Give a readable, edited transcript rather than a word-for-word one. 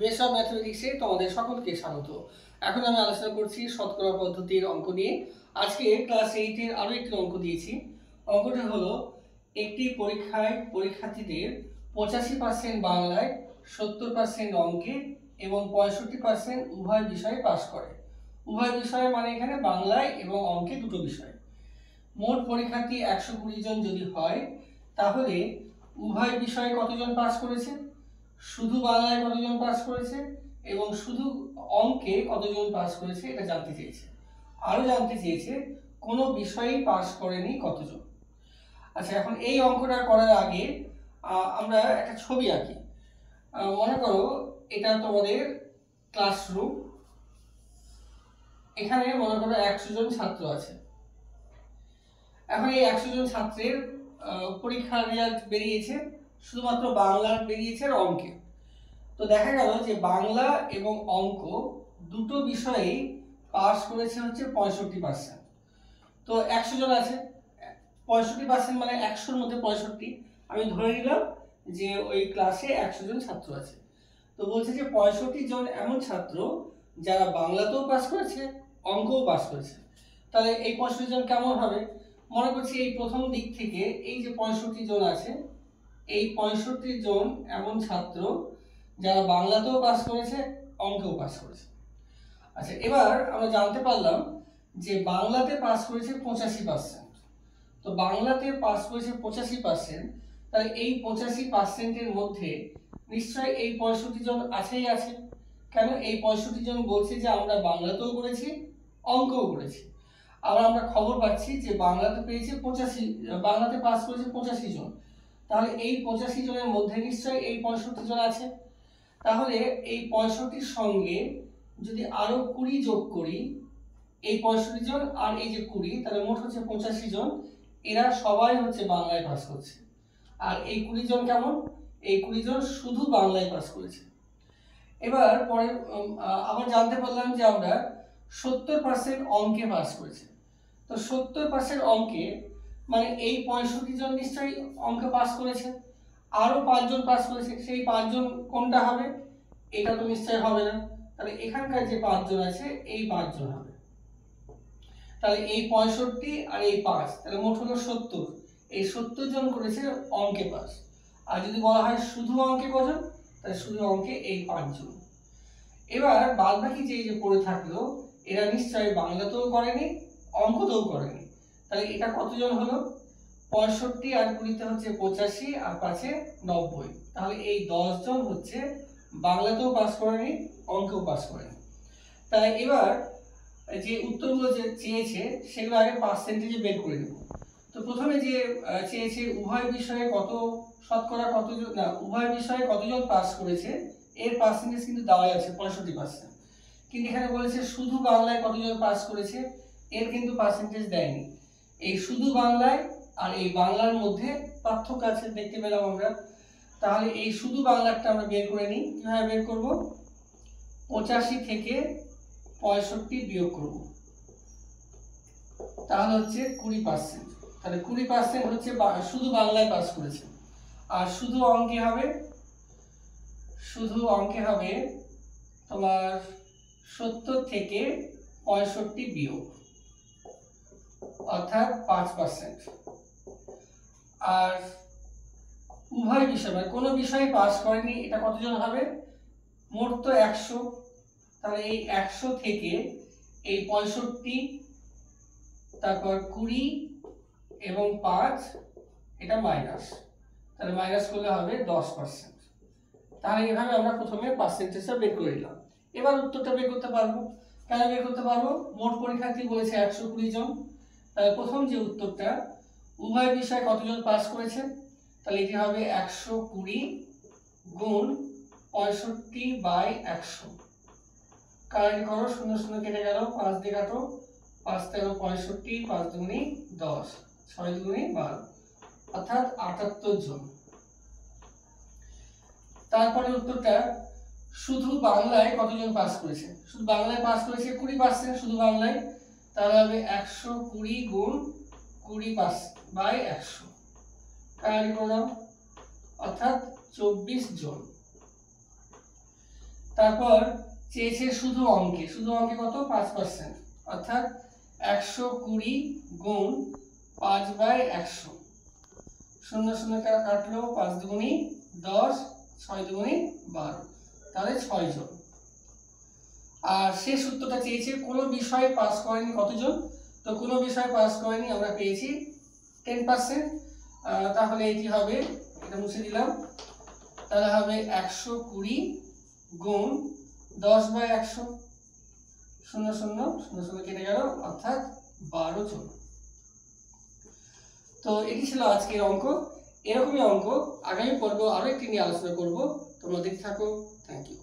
Base of ম্যাথমেটিক্সে তোমাদের সকলকে স্বাগত। এখন আমি আলোচনা করছি শতকরা পদ্ধতির অঙ্ক নিয়ে। আজকে ক্লাস 8-এর আরও একটি অঙ্ক দিয়েছি। অঙ্কটা হলো একটি পরীক্ষায় পরীক্ষার্থীদের 85% বাংলায়, 70% অঙ্কে এবং 65% উভয় বিষয়ে পাস করে। উভয় বিষয়ে মানে এখানে বাংলায় এবং অঙ্কে দুটো বিষয়। মোট পরীক্ষার্থী 120 জন যদি হয়, তাহলে উভয় বিষয়ে কতজন পাস করেছে, শুধু বাংলায় কতজন পাস করেছে এবং শুধু অঙ্কে কতজন পাস করেছে এটা জানতে চেয়েছে। আরও জানতে চেয়েছে কোনো বিষয়েই পাস করেনি কতজন। আচ্ছা, এখন এই অঙ্কটা করার আগে আমরা একটা ছবি আঁকি। মনে করো এটা তোমাদের ক্লাসরুম। এখানে মনে করো 100 জন ছাত্র আছে। এখন এই 100 জন ছাত্রের পরীক্ষার রেজাল্ট বেরিয়েছে, শুধুমাত্র বাংলার বেরিয়েছে আর অঙ্কে। তো দেখা গেল যে বাংলা এবং অঙ্ক দুটো বিষয়েই পাস করেছে হচ্ছে 65%। তো 100 জন আছে, 65% মানে 100-র মধ্যে 65। আমি ধরে নিলাম যে ওই ক্লাসে 100 জন ছাত্র আছে। তো বলছে যে 65 জন এমন ছাত্র যারা বাংলাতেও পাস করেছে, অঙ্কও পাস করেছে। তাহলে এই 65 জন কেমন হবে? মনে করছি এই প্রথম দিক থেকে এই যে 65 জন আছে, এই 65 জন এমন ছাত্র যারা বাংলাতেও পাস করেছে, অঙ্কেও পাস করেছে। আচ্ছা, এবার আমরা জানতে পারলাম যে বাংলাতে পাস করেছে 85%। তো বাংলাতে পাস করেছে 85%, তাহলে এই 85%-এর মধ্যে নিশ্চয়ই এই 65 জন আছেই আছে। কেন? এই 65 জন বলছে যে আমরা বাংলাতেও করেছি, অঙ্কও করেছি। আবার আমরা খবর পাচ্ছি যে বাংলাতে পেয়েছে 85, বাংলাতে পাস করেছে 85 জন। তাহলে এই 85 জনের মধ্যে নিশ্চয়ই এই 65 জন আছে। তাহলে এই 65-র সঙ্গে যদি আরো 20 যোগ করি, এই 65 জন আর এই যে 20, তাহলে মোট হচ্ছে 85 জন। এরা সবাই হচ্ছে বাংলায় পাস করছে। আর এই 20 জন কেমন? এই 20 জন শুধু বাংলায় পাস করেছে। এবার পরে আবার জানতে পারলাম যে আমরা 70% অঙ্কে পাস করেছে। তো 70% অঙ্কে মানে এই 65 জন নিশ্চয়ই অঙ্কে পাস করেছে। আরো 5 জন পাস করেছে, সেই 5 জন কোনটা হবে? এটা তো নিশ্চয়ই হবে না। তাহলে এখানকার যে 5 জন আছে, এই 5 জন হবে। তাহলে এই 65 আর এই 5, তাহলে মোট হলো 70। এই 70 জন করেছে অঙ্কে পাস। আর যদি বলা হয় শুধু অঙ্কে কজন, তাহলে শুধু অঙ্কে এই 5 জন। এবার বাদ বাকি যে পড়ে থাকলো, এরা নিশ্চয়ই বাংলাতেও করেনি, অঙ্কতেও করেনি। তাহলে এটা কতজন হলো? 65 আর 20-তে হচ্ছে 85 আর 5-এ 90। তাহলে এই 10 জন হচ্ছে বাংলাতেও পাস করেনি, অঙ্কেও পাস করেনি। তাই এবার যে উত্তরগুলো যে চেয়েছে সেগুলো আগে পার্সেন্টেজে বের করে নেব। তো প্রথমে যে চেয়েছে উভয় বিষয়ে কত শতকরা কতজন, না উভয় বিষয়ে কতজন পাস করেছে, এর পার্সেন্টেজ কিন্তু দেওয়াই আছে 65%। কিন্তু এখানে বলেছে শুধু বাংলায় কতজন পাস করেছে, এর কিন্তু পার্সেন্টেজ দেয়নি। এই শুধু বাংলায় আর এই বাংলার মধ্যে পার্থক্য আছে দেখতে পেলাম আমরা। তাহলে এই শুধু বাংলাটা আমরা বের করে নিই। কিভাবে বের করব? 85 থেকে 65 বিয়োগ করব, তাহলে হচ্ছে 20%। তাহলে 20% হচ্ছে শুধু বাংলায় পাস করেছে। আর শুধু অঙ্কে হবে, শুধু অঙ্কে হবে তোমার 70 থেকে 65 বিয়োগ, অর্থাৎ 5%। আর উভয় বিষয় মানে কোনো বিষয়ে পাস করেনি, এটা কতজন হবে? মোট তো 100। তাহলে এই 100 থেকে এই 65, তারপর 20 এবং 5, এটা মাইনাস, তাহলে মাইনাস করলে হবে 10%। তাহলে এভাবে আমরা প্রথমে পার্সেন্টেজটা বের করে নিলাম। এবার উত্তরটা বের করতে পারবো। কেন বের করতে পারবো? মোট পরীক্ষার্থী বলেছে 120 জন। তাহলে প্রথম যে উত্তরটা, উভয় বিষয়ে কতজন পাস করেছে, তাহলে এটি হবে 120 গুণ 65/100। কারেন্ট করো, 0 0 কেটে গেল, 5 দিয়ে কাটো, 5 13 65, 5 দুগুণে 10, 6 দুগুণে 12, অর্থাৎ 78 জন। তারপরে উত্তরটা শুধু বাংলায় কতজন পাস করেছে, শুধু বাংলায় পাস করেছে 20% শুধু বাংলায়। তাহলে হবে 120 গুণ 20/100, কারেন্ট করে দাও, অর্থাৎ 24 জন। তারপর চেয়েছে শুধু অঙ্কে কত 5%, অর্থাৎ 120 গুণ 5/100, 0 0 কাটলো, 5 দুগুণি 10, 6 দুগুণি 12, তাহলে 6 জন। আর সে সূত্রটা চেয়েছে কোনো বিষয়ে পাস করেনি কতজন, তো কোনো বিষয়ে পাস করেনি আমরা পেয়েছি 10%, তাহলে এটি হবে, এটা মুছে দিলাম, তাহলে হবে 120 গুণ 10/100, 0 0 0 0 কেটে গেল, অর্থাৎ 12 জন। তো এটি ছিল আজকের অঙ্ক। এরকমই অঙ্ক আগামী পর্ব আরো একটি নিয়ে আলোচনা করব। তোমরা দেখতে থাকো। Thank you.